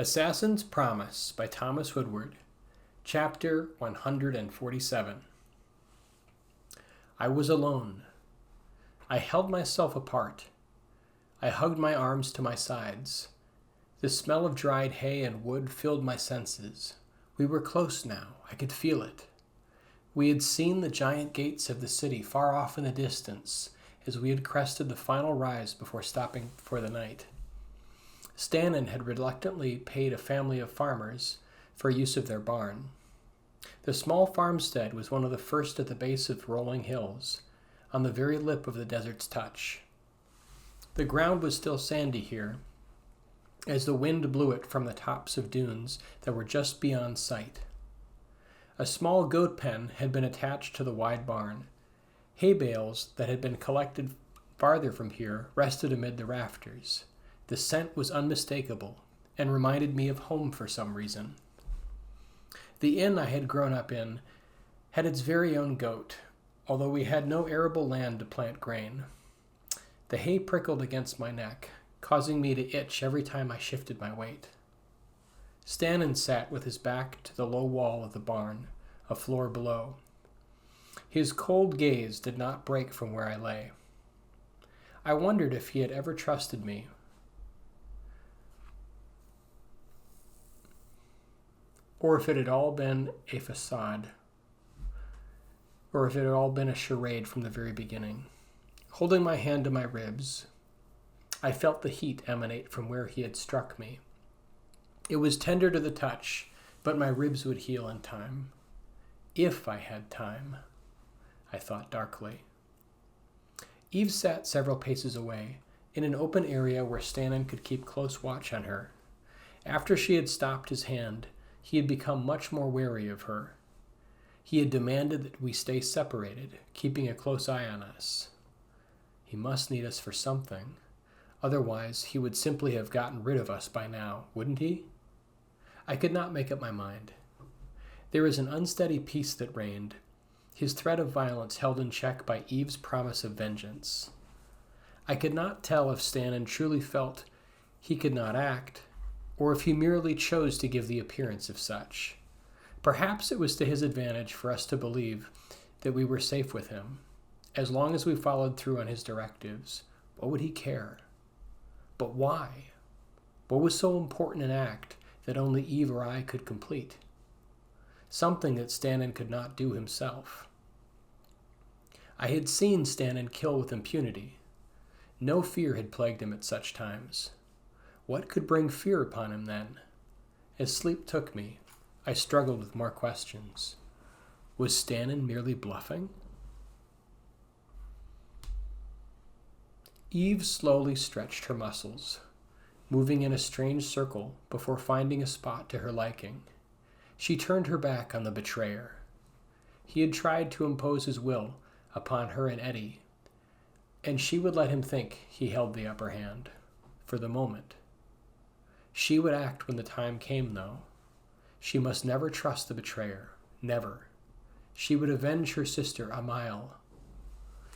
Assassin's Promise by Thomas Woodward, Chapter 147. I was alone. I held myself apart. I hugged my arms to my sides. The smell of dried hay and wood filled my senses. We were close now. I could feel it. We had seen the giant gates of the city far off in the distance as we had crested the final rise before stopping for the night. Stannon had reluctantly paid a family of farmers for use of their barn. The small farmstead was one of the first at the base of rolling hills, on the very lip of the desert's touch. The ground was still sandy here, as the wind blew it from the tops of dunes that were just beyond sight. A small goat pen had been attached to the wide barn. Hay bales that had been collected farther from here rested amid the rafters. The scent was unmistakable and reminded me of home for some reason. The inn I had grown up in had its very own goat, although we had no arable land to plant grain. The hay prickled against my neck, causing me to itch every time I shifted my weight. Stannon sat with his back to the low wall of the barn, a floor below. His cold gaze did not break from where I lay. I wondered if he had ever trusted me, or if it had all been a facade, or if it had all been a charade from the very beginning. Holding my hand to my ribs, I felt the heat emanate from where he had struck me. It was tender to the touch, but my ribs would heal in time. If I had time, I thought darkly. Eve sat several paces away, in an open area where Stannon could keep close watch on her. After she had stopped his hand, he had become much more wary of her. He had demanded that we stay separated, keeping a close eye on us. He must need us for something. Otherwise, he would simply have gotten rid of us by now, wouldn't he? I could not make up my mind. There was an unsteady peace that reigned, his threat of violence held in check by Eve's promise of vengeance. I could not tell if Stannon truly felt he could not act, or if he merely chose to give the appearance of such. Perhaps it was to his advantage for us to believe that we were safe with him. As long as we followed through on his directives, what would he care? But why? What was so important an act that only Eve or I could complete? Something that Stannon could not do himself. I had seen Stannon kill with impunity. No fear had plagued him at such times. What could bring fear upon him then? As sleep took me, I struggled with more questions. Was Stannon merely bluffing? Eve slowly stretched her muscles, moving in a strange circle before finding a spot to her liking. She turned her back on the betrayer. He had tried to impose his will upon her and Eddie, and she would let him think he held the upper hand, for the moment. She would act when the time came, though. She must never trust the betrayer, never. She would avenge her sister Amal.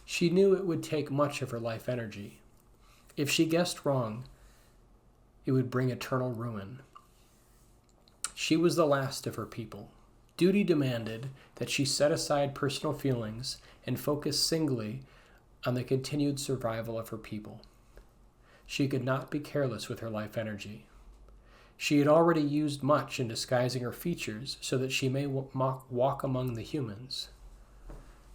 She knew it would take much of her life energy. If she guessed wrong, it would bring eternal ruin. She was the last of her people. Duty demanded that she set aside personal feelings and focus singly on the continued survival of her people. She could not be careless with her life energy. She had already used much in disguising her features so that she may walk among the humans.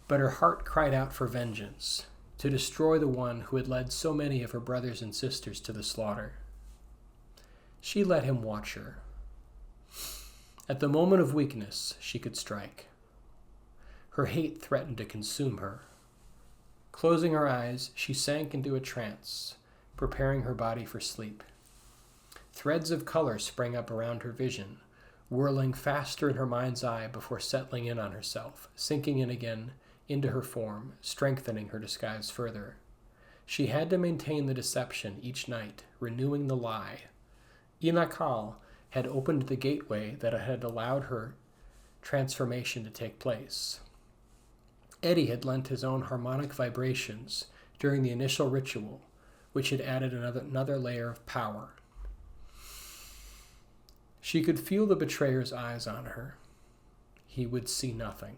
But her heart cried out for vengeance, to destroy the one who had led so many of her brothers and sisters to the slaughter. She let him watch her. At the moment of weakness, she could strike. Her hate threatened to consume her. Closing her eyes, she sank into a trance, preparing her body for sleep. Threads of color sprang up around her vision, whirling faster in her mind's eye before settling in on herself, sinking in again into her form, strengthening her disguise further. She had to maintain the deception each night, renewing the lie. Inakal had opened the gateway that had allowed her transformation to take place. Eddie had lent his own harmonic vibrations during the initial ritual, which had added another layer of power. She could feel the betrayer's eyes on her. He would see nothing.